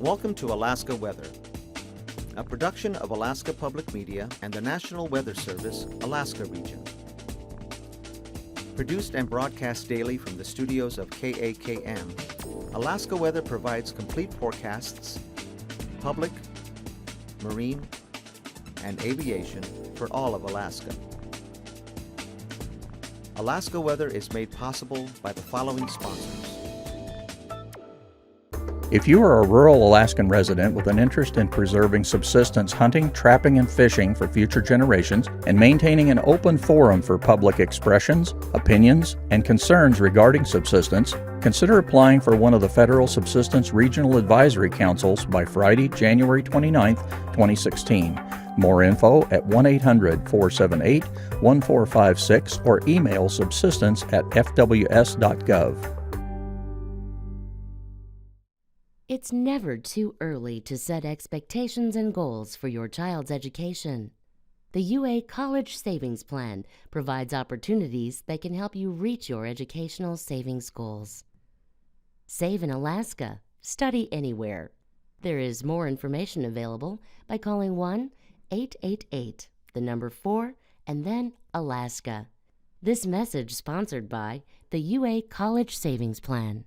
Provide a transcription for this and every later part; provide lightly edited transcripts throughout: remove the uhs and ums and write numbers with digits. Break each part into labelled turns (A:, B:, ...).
A: Welcome to Alaska Weather, a production of Alaska Public Media and the National Weather Service, Alaska Region. Produced and broadcast daily from the studios of KAKM, Alaska Weather provides complete forecasts, public, marine, and aviation for all of Alaska. Alaska Weather is made possible by the following sponsors.
B: If you are a rural Alaskan resident with an interest in preserving subsistence hunting, trapping, and fishing for future generations, and maintaining an open forum for public expressions, opinions, and concerns regarding subsistence, consider applying for one of the Federal Subsistence Regional Advisory Councils by Friday, January 29, 2016. More info at 1-800-478-1456 or email subsistence@fws.gov.
C: It's never too early to set expectations and goals for your child's education. The UA College Savings Plan provides opportunities that can help you reach your educational savings goals. Save in Alaska. Study anywhere. There is more information available by calling 1-888, the number 4, and then Alaska. This message sponsored by the UA College Savings Plan.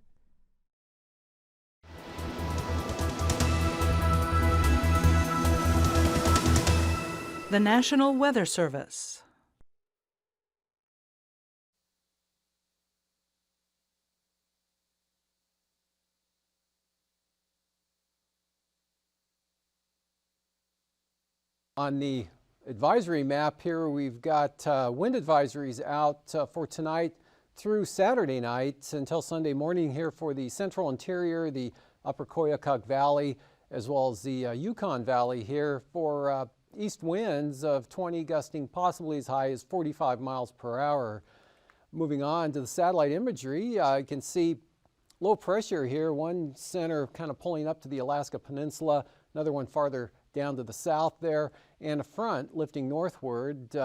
D: The National Weather Service.
E: On the advisory map here, we've got wind advisories out for tonight through Saturday night until Sunday morning here for the central interior, the upper Koyukuk Valley, as well as the Yukon Valley here for east winds of 20 gusting possibly as high as 45 miles per hour. Moving on to the satellite imagery, you can see low pressure here, one center kind of pulling up to the Alaska Peninsula, another one farther down to the south there, and a front lifting northward,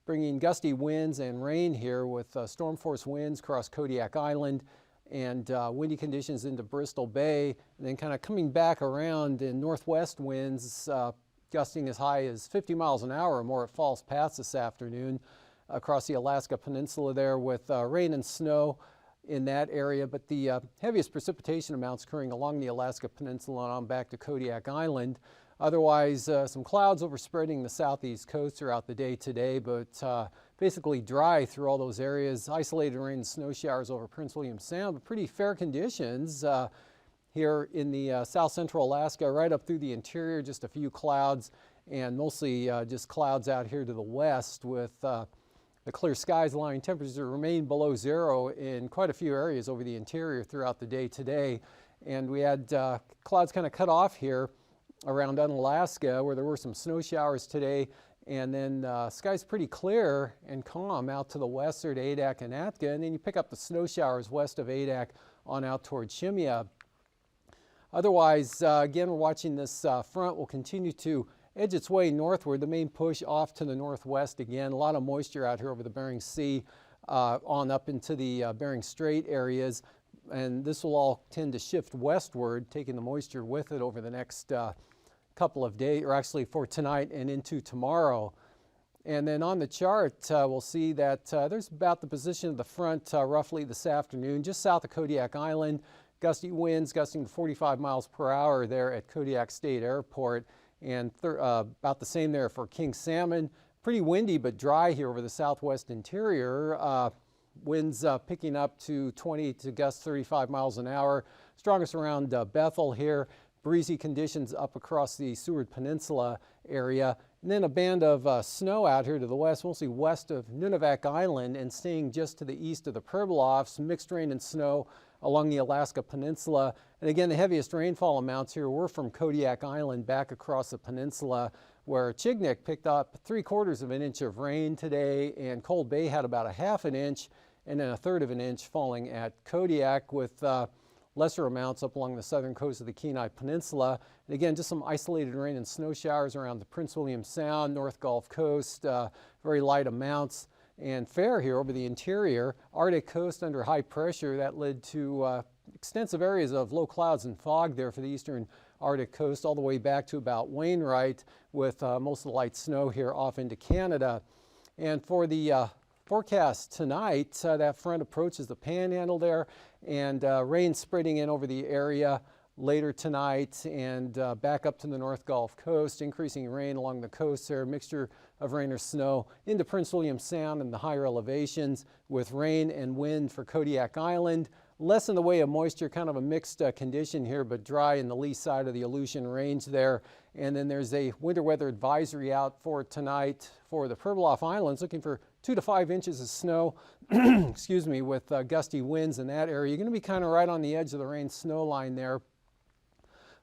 E: bringing gusty winds and rain here with storm force winds across Kodiak Island and windy conditions into Bristol Bay, and then kind of coming back around in northwest winds gusting as high as 50 miles an hour or more at Falls Pass this afternoon across the Alaska Peninsula there with rain and snow in that area, but the heaviest precipitation amounts occurring along the Alaska Peninsula and on back to Kodiak Island. Otherwise, some clouds overspreading the southeast coast throughout the day today, but basically dry through all those areas. Isolated rain and snow showers over Prince William Sound, but pretty fair conditions here in the south central Alaska, right up through the interior, just a few clouds, and mostly just clouds out here to the west with the clear skies allowing temperatures to remain below zero in quite a few areas over the interior throughout the day today. And we had clouds kind of cut off here around Unalaska where there were some snow showers today, and then skies pretty clear and calm out to the west there to Adak and Atka, and then you pick up the snow showers west of Adak on out toward Shemya. Otherwise, again, we're watching this front will continue to edge its way northward, the main push off to the northwest again. A lot of moisture out here over the Bering Sea on up into the Bering Strait areas, and this will all tend to shift westward, taking the moisture with it over the next couple of days, or actually for tonight and into tomorrow. And then on the chart, we'll see that there's about the position of the front roughly this afternoon, just south of Kodiak Island. Gusty winds gusting to 45 miles per hour there at Kodiak State Airport, and about the same there for King Salmon. Pretty windy but dry here over the southwest interior. Winds picking up to 20 to gust 35 miles an hour. Strongest around Bethel here. Breezy conditions up across the Seward Peninsula area. And then a band of snow out here to the west, mostly west of Nunivak Island and staying just to the east of the Pribilofs. Mixed rain and snow along the Alaska Peninsula. And again, the heaviest rainfall amounts here were from Kodiak Island back across the peninsula, where Chignik picked up 3/4 of an inch of rain today, and Cold Bay had about a 1/2 inch, and then 1/3 of an inch falling at Kodiak, with lesser amounts up along the southern coast of the Kenai Peninsula. And again, just some isolated rain and snow showers around the Prince William Sound, North Gulf Coast, very light amounts. And fair here over the interior. Arctic coast under high pressure that led to extensive areas of low clouds and fog there for the eastern Arctic coast all the way back to about Wainwright, with most of the light snow here off into Canada. And for the forecast tonight, that front approaches the panhandle there, and rain spreading in over the area later tonight and back up to the North Gulf Coast, increasing rain along the coast there, a mixture of rain or snow into Prince William Sound and the higher elevations, with rain and wind for Kodiak Island. Less in the way of moisture, kind of a mixed condition here, but dry in the lee side of the Aleutian Range there. And then there's a winter weather advisory out for tonight for the Pribilof Islands, looking for 2 to 5 inches of snow, excuse me, with gusty winds in that area. You're going to be kind of right on the edge of the rain-snow line there.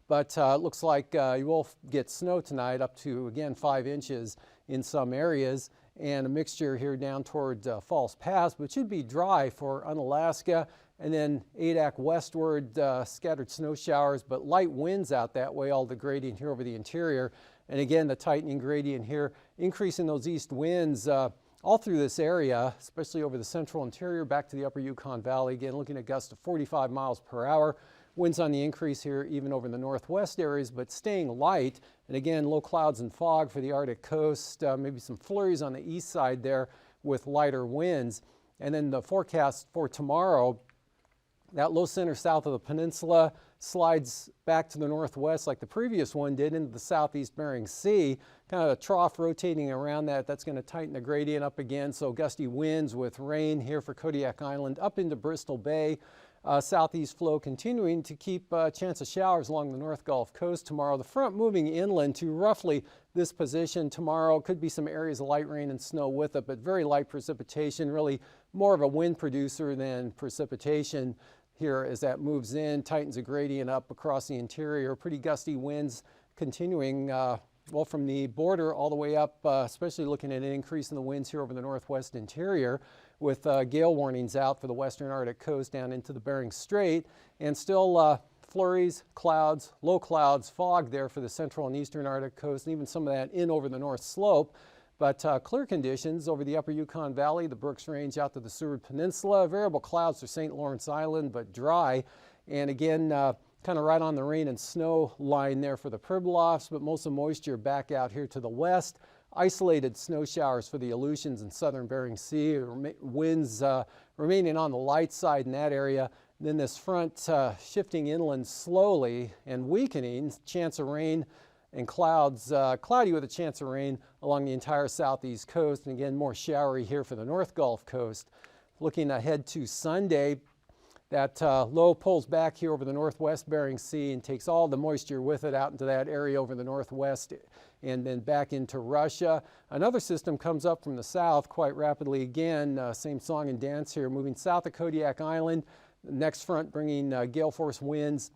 E: But it looks like you will get snow tonight up to, again, 5 inches in some areas, and a mixture here down toward Falls Pass, but should be dry for Unalaska. And then AKwx westward, scattered snow showers, but light winds out that way, all the gradient here over the interior. And again, the tightening gradient here, increasing those east winds all through this area, especially over the central interior, back to the upper Yukon Valley. Again, looking at gusts of 45 miles per hour. Winds on the increase here, even over the northwest areas, but staying light. And again, low clouds and fog for the Arctic coast, maybe some flurries on the east side there with lighter winds. And then the forecast for tomorrow, that low center south of the peninsula slides back to the northwest like the previous one did into the southeast Bering Sea. Kind of a trough rotating around that. That's going to tighten the gradient up again. So gusty winds with rain here for Kodiak Island up into Bristol Bay. Southeast flow continuing to keep a chance of showers along the North Gulf Coast tomorrow. The front moving inland to roughly this position tomorrow. Could be some areas of light rain and snow with it, but very light precipitation, really more of a wind producer than precipitation here as that moves in, tightens the gradient up across the interior. Pretty gusty winds continuing well from the border all the way up, especially looking at an increase in the winds here over the northwest interior, with gale warnings out for the western Arctic coast down into the Bering Strait, and still flurries, clouds, low clouds, fog there for the central and eastern Arctic coast, and even some of that in over the north slope. But clear conditions over the upper Yukon Valley, the Brooks Range out to the Seward Peninsula. Variable clouds for St. Lawrence Island, but dry. And again, kind of right on the rain and snow line there for the Pribilofs, but most of the moisture back out here to the west. Isolated snow showers for the Aleutians and southern Bering Sea. Winds remaining on the light side in that area. Then this front shifting inland slowly and weakening. Chance of rain and clouds, cloudy with a chance of rain along the entire southeast coast. And again, more showery here for the North Gulf Coast. Looking ahead to Sunday, that low pulls back here over the northwest Bering Sea and takes all the moisture with it out into that area over the northwest and then back into Russia. Another system comes up from the south quite rapidly again. Same song and dance here, moving south of Kodiak Island. The next front bringing gale force winds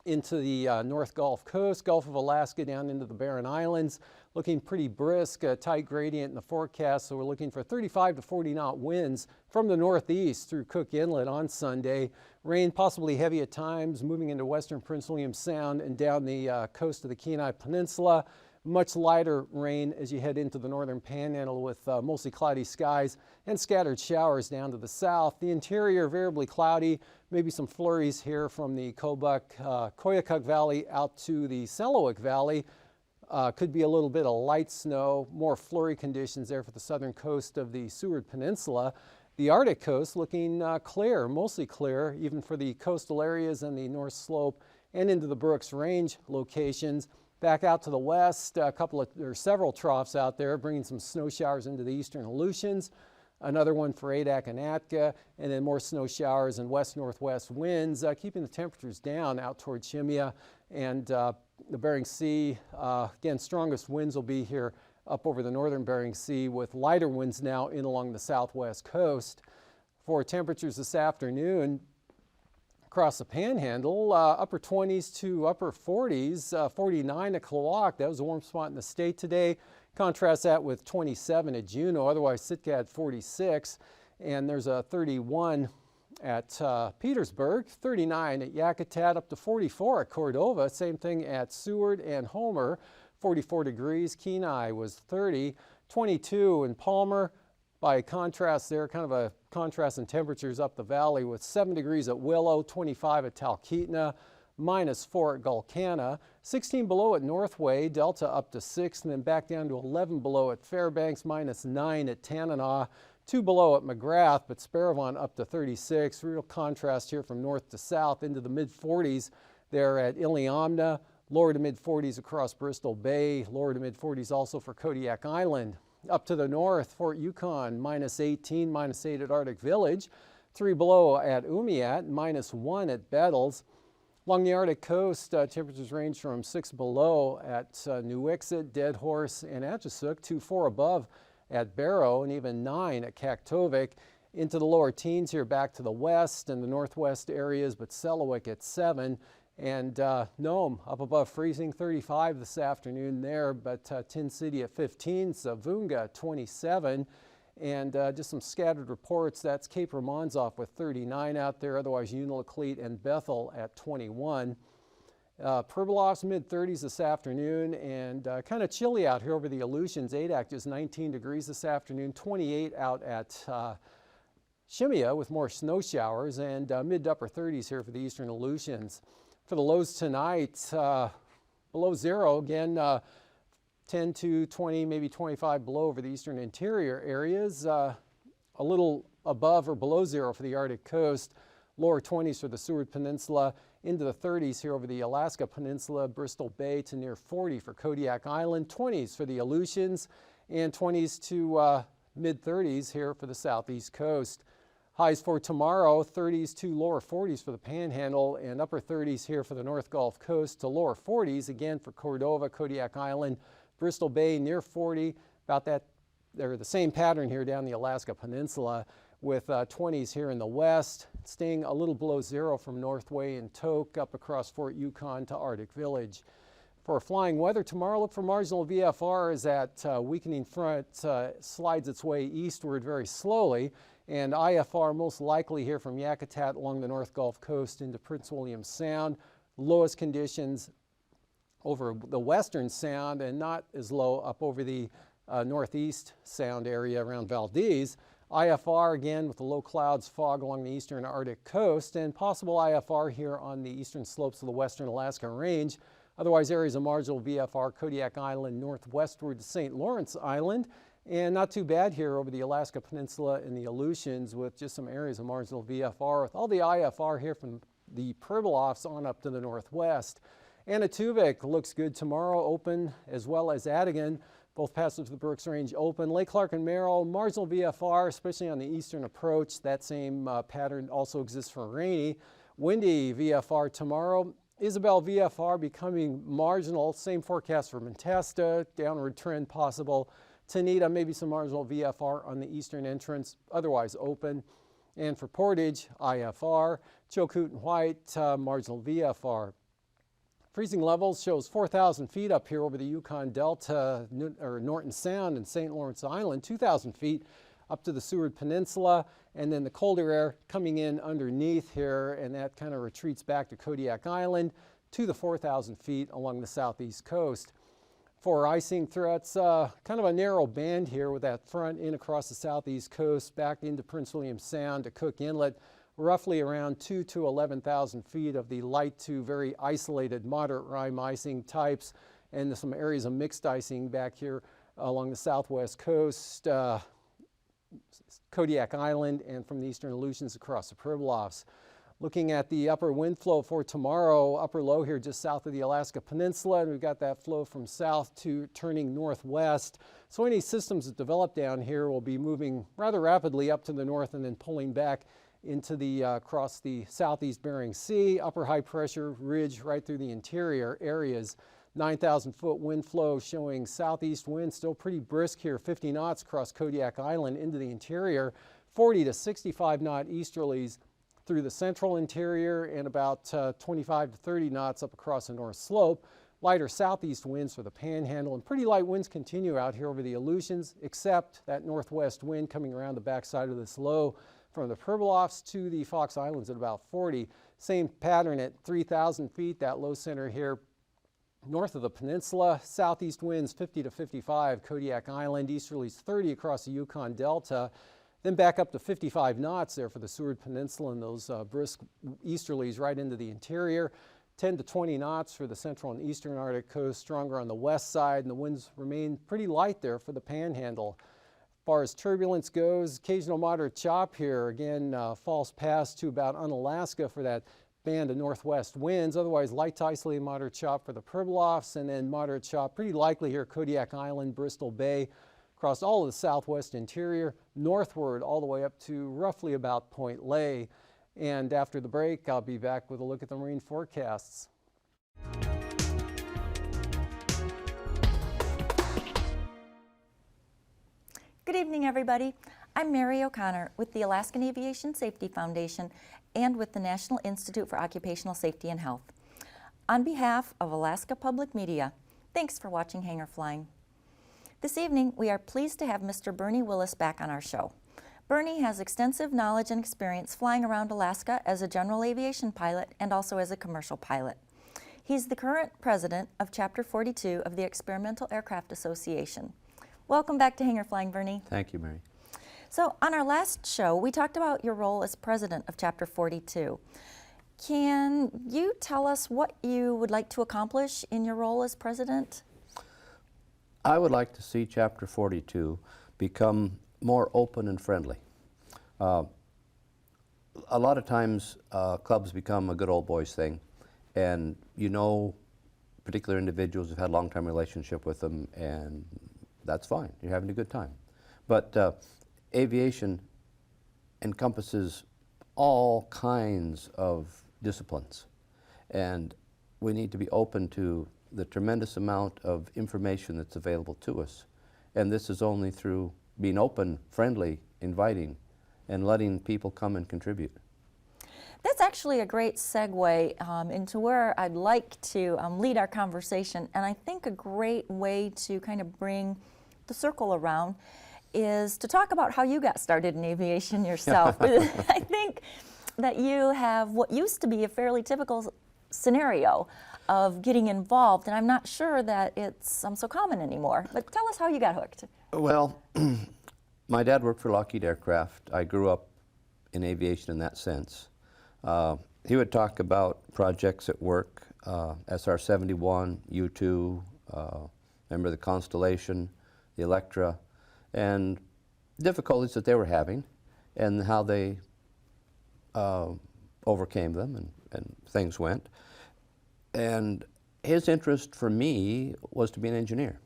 E: into the North Gulf Coast, Gulf of Alaska down into the Barren Islands. Looking pretty brisk, tight gradient in the forecast, so we're looking for 35 to 40 knot winds from the northeast through Cook Inlet on Sunday. Rain possibly heavy at times, moving into western Prince William Sound and down the coast of the Kenai Peninsula. Much lighter rain as you head into the northern panhandle with mostly cloudy skies and scattered showers down to the south. The interior variably cloudy, maybe some flurries here from the Koyukuk Valley out to the Selawik Valley. Could be a little bit of light snow, more flurry conditions there for the southern coast of the Seward Peninsula. The Arctic coast looking clear, mostly clear, even for the coastal areas and the North Slope and into the Brooks Range locations. Back out to the west, several troughs out there, bringing some snow showers into the eastern Aleutians. Another one for Adak and Atka, and then more snow showers and west-northwest winds, keeping the temperatures down out toward Shimia and the Bering Sea. Again, strongest winds will be here up over the northern Bering Sea, with lighter winds now in along the southwest coast. For temperatures this afternoon, across the panhandle, upper 20s to upper 40s, 49 at Klawock. That was a warm spot in the state today. Contrast that with 27 at Juneau, otherwise Sitka had 46. And there's a 31 at Petersburg, 39 at Yakutat, up to 44 at Cordova. Same thing at Seward and Homer, 44 degrees. Kenai was 30, 22 in Palmer. By contrast there, kind of a contrast in temperatures up the valley with 7 degrees at Willow, 25 at Talkeetna, -4 at Gulkana, 16 below at Northway, Delta up to 6, and then back down to 11 below at Fairbanks, -9 at Tanana, 2 below at McGrath, but Sparrowvon up to 36. Real contrast here from north to south into the mid-40s there at Iliamna, lower to mid-40s across Bristol Bay, lower to mid-40s also for Kodiak Island. Up to the north, Fort Yukon, -18, -8 at Arctic Village, 3 below at Umiat, -1 at Bettles. Along the Arctic coast, temperatures range from 6 below at Nuiqsut, Dead Horse, and Atchison, to 4 above at Barrow, and even 9 at Kaktovik. Into the lower teens here back to the west and the northwest areas, but Selawik at 7. And Nome up above freezing, 35 this afternoon there, but Tin City at 15, Savunga 27. And just some scattered reports. That's Cape Romanzoff with 39 out there, otherwise Unalakleet and Bethel at 21. Pribilof's mid-30s this afternoon, and kind of chilly out here over the Aleutians. Adak just 19 degrees this afternoon, 28 out at Shemya with more snow showers, and mid to upper 30s here for the eastern Aleutians. For the lows tonight, below zero again. 10 to 20, maybe 25 below over the eastern interior areas, a little above or below zero for the Arctic coast, lower 20s for the Seward Peninsula, into the 30s here over the Alaska Peninsula, Bristol Bay to near 40 for Kodiak Island, 20s for the Aleutians, and 20s to mid-30s here for the southeast coast. Highs for tomorrow, 30s to lower 40s for the Panhandle, and upper 30s here for the North Gulf Coast to lower 40s again for Cordova, Kodiak Island, Bristol Bay near 40, about that, they're the same pattern here down the Alaska Peninsula, with 20s here in the west, staying a little below zero from Northway and Tok up across Fort Yukon to Arctic Village. For flying weather tomorrow, look for marginal VFR as that weakening front slides its way eastward very slowly, and IFR most likely here from Yakutat along the North Gulf Coast into Prince William Sound. Lowest conditions over the western sound and not as low up over the northeast sound area around Valdez. IFR again with the low clouds, fog along the eastern Arctic coast, and possible IFR here on the eastern slopes of the western Alaska Range. Otherwise, areas of marginal VFR, Kodiak Island northwestward to St. Lawrence Island, and not too bad here over the Alaska Peninsula and the Aleutians with just some areas of marginal VFR with all the IFR here from the Pribilofs on up to the northwest. Anatuvik looks good tomorrow, open, as well as Adigan. Both passes to the Brooks Range open. Lake Clark and Merrill, marginal VFR, especially on the eastern approach. That same pattern also exists for Rainy. Windy VFR tomorrow. Isabel VFR becoming marginal. Same forecast for Montesta. Downward trend possible. Tanita, maybe some marginal VFR on the eastern entrance, otherwise open. And for Portage, IFR. Chilkoot and White, marginal VFR. Freezing levels shows 4,000 feet up here over the Yukon Delta, or Norton Sound and St. Lawrence Island, 2,000 feet up to the Seward Peninsula, and then the colder air coming in underneath here, and that kind of retreats back to Kodiak Island to the 4,000 feet along the southeast coast. For icing threats, kind of a narrow band here with that front in across the southeast coast, back into Prince William Sound to Cook Inlet, roughly around 2 to 11,000 feet of the light to very isolated moderate rime icing types, and some areas of mixed icing back here along the southwest coast, Kodiak Island, and from the eastern Aleutians across the Pribilofs. Looking at the upper wind flow for tomorrow, upper low here just south of the Alaska Peninsula, and we've got that flow from south to turning northwest. So any systems that develop down here will be moving rather rapidly up to the north and then pulling back into the across the southeast Bering Sea, upper high pressure ridge right through the interior areas. 9,000 foot wind flow showing southeast wind still pretty brisk here, 50 knots across Kodiak Island into the interior, 40 to 65 knot easterlies through the central interior, and about 25 to 30 knots up across the north slope. Lighter southeast winds for the Panhandle, and pretty light winds continue out here over the Aleutians, except that northwest wind coming around the backside of this low from the Pribilofs to the Fox Islands at about 40. Same pattern at 3,000 feet, that low center here north of the peninsula. Southeast winds 50 to 55, Kodiak Island, easterlies 30 across the Yukon Delta. Then back up to 55 knots there for the Seward Peninsula, and those brisk easterlies right into the interior. 10 to 20 knots for the central and eastern Arctic coast, stronger on the west side, and the winds remain pretty light there for the panhandle. As far as turbulence goes, occasional moderate chop here. Again, falls past to about Unalaska for that band of northwest winds. Otherwise, light to isolated moderate chop for the Pribilofs, and then moderate chop pretty likely here, Kodiak Island, Bristol Bay, across all of the southwest interior, northward all the way up to roughly about Point Lay. And after the break, I'll be back with a look at the marine forecasts.
F: Good evening, everybody. I'm Mary O'Connor with the Alaskan Aviation Safety Foundation and with the National Institute for Occupational Safety and Health. On behalf of Alaska Public Media, thanks for watching Hangar Flying. This evening, we are pleased to have Mr. Bernie Willis back on our show. Bernie has extensive knowledge and experience flying around Alaska as a general aviation pilot and also as a commercial pilot. He's the current president of Chapter 42 of the Experimental Aircraft Association. Welcome back to Hangar Flying, Bernie.
G: Thank you, Mary.
F: So on our last show, we talked about your role as president of Chapter 42. Can you tell us what you would like to accomplish in your role as president?
G: I would like to see Chapter 42 become more open and friendly. A lot of times clubs become a good old boys thing, and you know particular individuals have had a long-term relationship with them, and that's fine, you're having a good time. But aviation encompasses all kinds of disciplines, and we need to be open to the tremendous amount of information that's available to us. And this is only through being open, friendly, inviting, and letting people come and contribute.
F: That's actually a great segue into where I'd like to lead our conversation. And I think a great way to kind of bring the circle around is to talk about how you got started in aviation yourself. I think that you have what used to be a fairly typical scenario of getting involved, and I'm not sure that it's so common anymore. But tell us how you got hooked.
G: Well, my dad worked for Lockheed Aircraft. I grew up in aviation in that sense. He would talk about projects at work, SR-71, U-2, remember the Constellation, the Electra, and difficulties that they were having and how they overcame them and things went. And his interest for me was to be an engineer.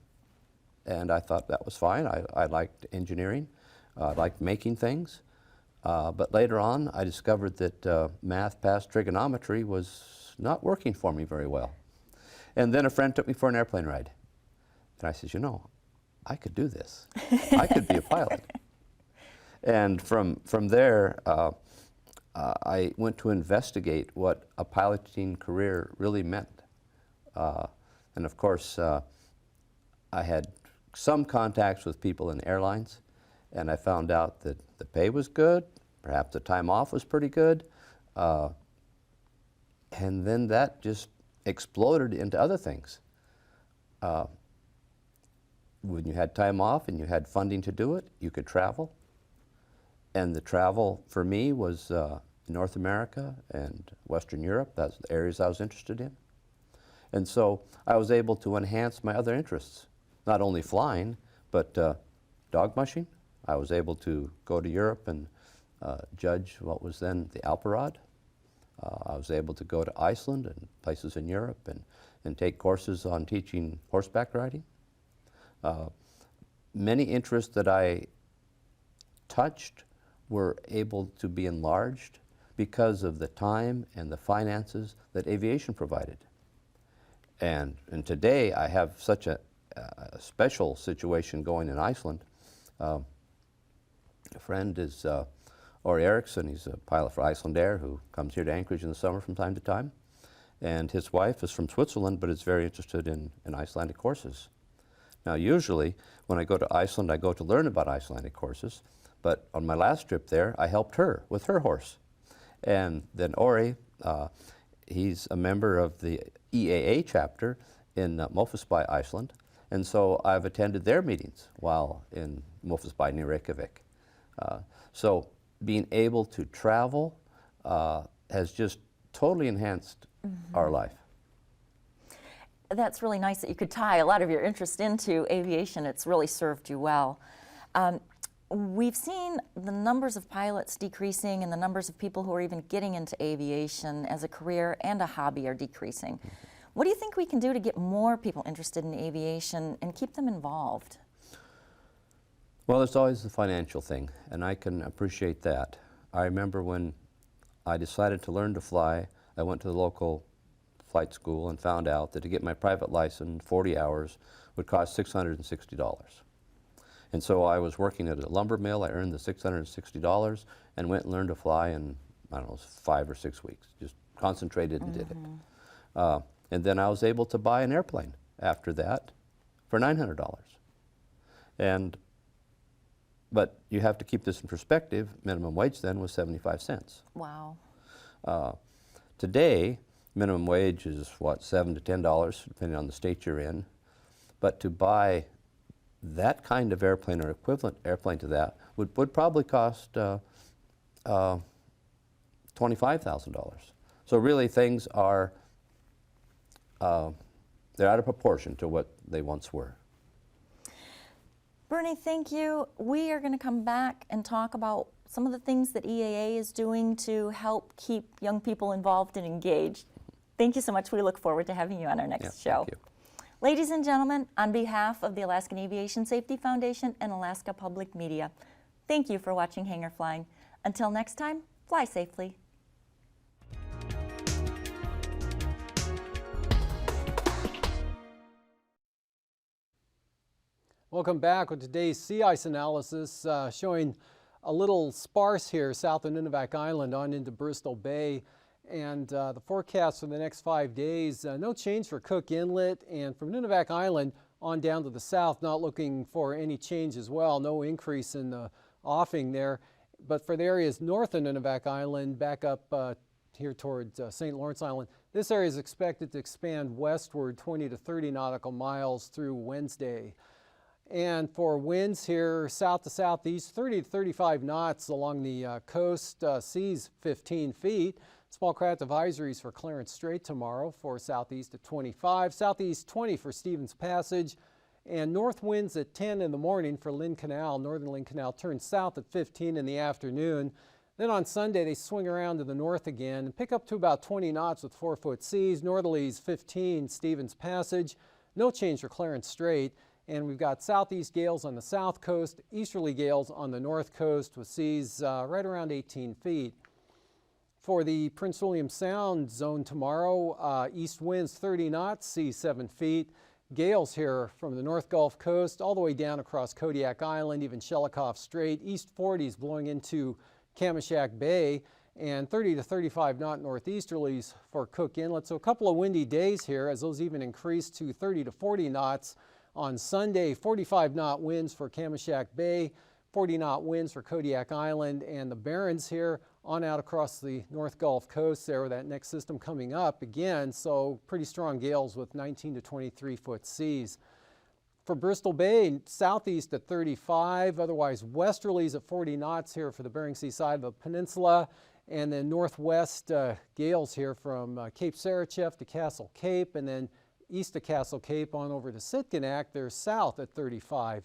G: And I thought that was fine. I liked engineering. I liked making things. But later on, I discovered that math past trigonometry was not working for me very well. And then a friend took me for an airplane ride. And I said, you know, I could do this. I could be a pilot. And from there, I went to investigate what a piloting career really meant. And of course, I had some contacts with people in airlines, and I found out that the pay was good, perhaps the time off was pretty good, and then that just exploded into other things. When you had time off and you had funding to do it, you could travel. And the travel for me was North America and Western Europe. That's the areas I was interested in. And so I was able to enhance my other interests, not only flying, but dog mushing. I was able to go to Europe and judge what was then the Alpenrad. I was able to go to Iceland and places in Europe and take courses on teaching horseback riding. Many interests that I touched were able to be enlarged because of the time and the finances that aviation provided. And today I have such a special situation going in Iceland. A friend is Ori Eriksson. He's a pilot for Iceland Air who comes here to Anchorage in the summer from time to time. And his wife is from Switzerland, but is very interested in Icelandic courses. Now, usually when I go to Iceland, I go to learn about Icelandic courses. But on my last trip there, I helped her with her horse. And then Ori, he's a member of the EAA chapter in Mosfellsbæ, Iceland. And so I've attended their meetings while in Mosfellsbæ near Reykjavik. So being able to travel has just totally enhanced our life.
F: That's really nice that you could tie a lot of your interest into aviation. It's really served you well. We've seen the numbers of pilots decreasing and the numbers of people who are even getting into aviation as a career and a hobby are decreasing. What do you think we can do to get more people interested in aviation and keep them involved?
G: Well, there's always the financial thing, and I can appreciate that. I remember when I decided to learn to fly, I went to the local flight school and found out that to get my private license, 40 hours, would cost $660. And so I was working at a lumber mill. I earned the $660 and went and learned to fly in, I don't know, 5 or 6 weeks. Just concentrated and did it. And then I was able to buy an airplane after that for $900. But you have to keep this in perspective. Minimum wage then was 75 cents.
F: Wow.
G: Today, minimum wage is what, $7 to $10, depending on the state you're in. But to buy that kind of airplane or equivalent airplane to that would probably cost $25,000. So really things are, they're out of proportion to what they once were.
F: Bernie, thank you. We are going to come back and talk about some of the things that EAA is doing to help keep young people involved and engaged. Thank you so much. We look forward to having you on our next show.
G: Thank you.
F: Ladies and gentlemen, on behalf of the Alaskan Aviation Safety Foundation and Alaska Public Media, thank you for watching Hangar Flying. Until next time, fly safely.
E: Welcome back with today's sea ice analysis, showing a little sparse here south of Nunivak Island on into Bristol Bay. And the forecast for the next 5 days, no change for Cook Inlet, and from Nunivak Island on down to the south, not looking for any change as well. No increase in the offing there. But for the areas north of Nunivak Island, back up here towards St. Lawrence Island, this area is expected to expand westward 20 to 30 nautical miles through Wednesday. And for winds here, south to southeast, 30 to 35 knots along the coast, seas 15 feet. Small craft advisories for Clarence Strait tomorrow for southeast at 25, southeast 20 for Stevens Passage, and north winds at 10 in the morning for Lynn Canal. Northern Lynn Canal turns south at 15 in the afternoon. Then on Sunday, they swing around to the north again and pick up to about 20 knots with 4-foot seas. Northerlies 15, Stevens Passage. No change for Clarence Strait. And we've got southeast gales on the south coast, easterly gales on the north coast with seas right around 18 feet. For the Prince William Sound zone tomorrow, east winds 30 knots, seas 7 feet. Gales here from the North Gulf Coast all the way down across Kodiak Island, even Shelikof Strait. East 40s blowing into Kamishak Bay, and 30 to 35 knot northeasterlies for Cook Inlet. So a couple of windy days here as those even increase to 30 to 40 knots. On Sunday, 45 knot winds for Kamishak Bay, 40 knot winds for Kodiak Island, and the Barrens here on out across the North Gulf Coast there with that next system coming up again. So pretty strong gales with 19 to 23 foot seas. For Bristol Bay, southeast at 35, otherwise westerlies at 40 knots here for the Bering Sea side of the peninsula, and then northwest gales here from Cape Sarachev to Castle Cape, and then east of Castle Cape on over to Sitkinak, they're south at 35.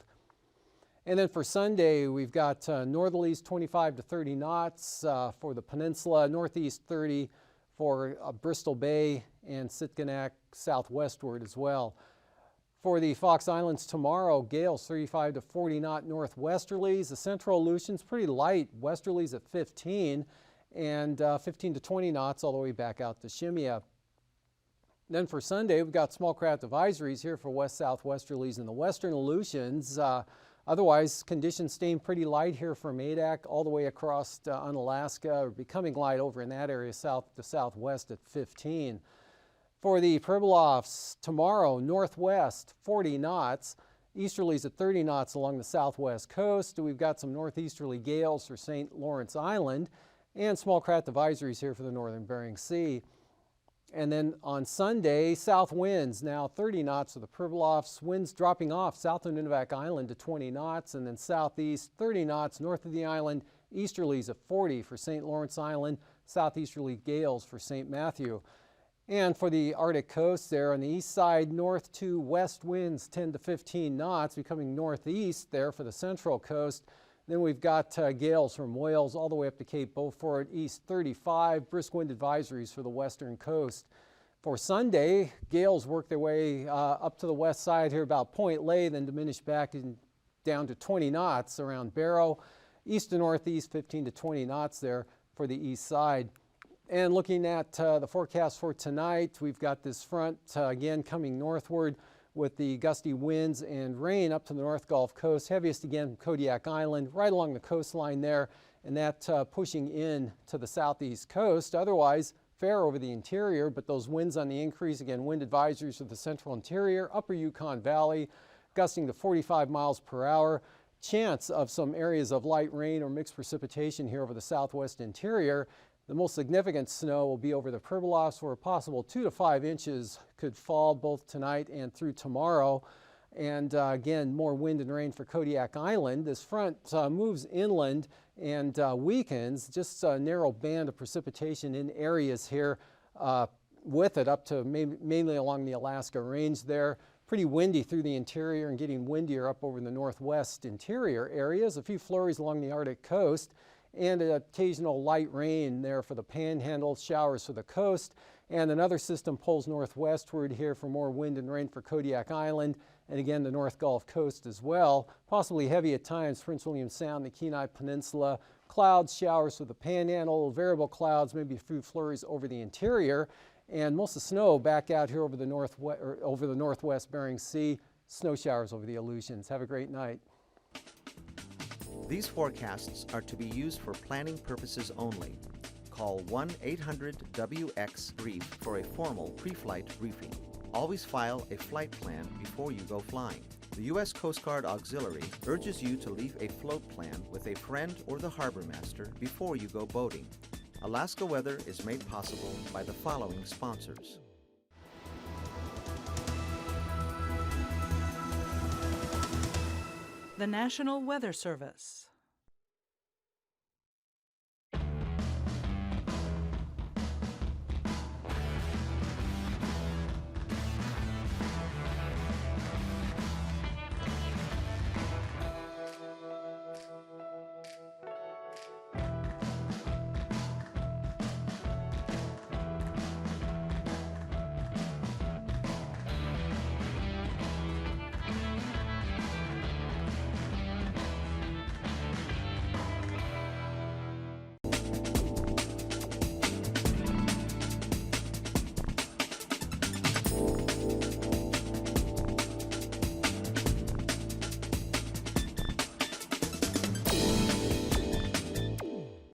E: And then for Sunday, we've got northerlies 25 to 30 knots for the peninsula, northeast 30 for Bristol Bay and Sitkinak southwestward as well. For the Fox Islands tomorrow, gales 35 to 40 knot northwesterlies. The central Aleutians pretty light, westerlies at 15 and 15 to 20 knots all the way back out to Shemya. Then for Sunday, we've got small craft advisories here for west-southwesterlies in the western Aleutians. Otherwise, conditions staying pretty light here from Adak all the way across Unalaska, or becoming light over in that area south to southwest at 15. For the Pribilofs tomorrow, northwest 40 knots, easterlies at 30 knots along the southwest coast. We've got some northeasterly gales for St. Lawrence Island and small craft advisories here for the northern Bering Sea. And then on Sunday, south winds now 30 knots for the Pribilofs, winds dropping off south of Nunivak Island to 20 knots, and then southeast 30 knots north of the island, easterlies at 40 for St. Lawrence Island, southeasterly gales for St. Matthew. And for the Arctic coast there on the east side, north to west winds 10 to 15 knots, becoming northeast there for the central coast. Then we've got gales from Wales all the way up to Cape Beaufort, east 35, brisk wind advisories for the western coast. For Sunday, gales work their way up to the west side here about Point Lay, then diminish back down to 20 knots around Barrow. East to northeast, 15 to 20 knots there for the east side. And looking at the forecast for tonight, we've got this front again coming northward with the gusty winds and rain up to the North Gulf Coast. Heaviest again from Kodiak Island, right along the coastline there, and that pushing in to the southeast coast. Otherwise, fair over the interior, but those winds on the increase. Again, wind advisories for the central interior, upper Yukon Valley, gusting to 45 miles per hour. Chance of some areas of light rain or mixed precipitation here over the southwest interior. The most significant snow will be over the Pribilofs, where a possible 2 to 5 inches could fall both tonight and through tomorrow. And again, more wind and rain for Kodiak Island. This front moves inland and weakens, just a narrow band of precipitation in areas here with it up to mainly along the Alaska Range there. Pretty windy through the interior and getting windier up over the northwest interior areas. A few flurries along the Arctic coast and an occasional light rain there for the Panhandle, showers for the coast. And another system pulls northwestward here for more wind and rain for Kodiak Island, and again the North Gulf Coast as well. Possibly heavy at times, Prince William Sound, the Kenai Peninsula. Clouds, showers for the Panhandle, variable clouds, maybe a few flurries over the interior. And most of the snow back out here over the northwest Bering Sea. Snow showers over the Aleutians. Have a great night.
A: These forecasts are to be used for planning purposes only. Call 1-800-WX-BRIEF for a formal pre-flight briefing. Always file a flight plan before you go flying. The U.S. Coast Guard Auxiliary urges you to leave a float plan with a friend or the harbor master before you go boating. Alaska Weather is made possible by the following sponsors.
D: The National Weather Service.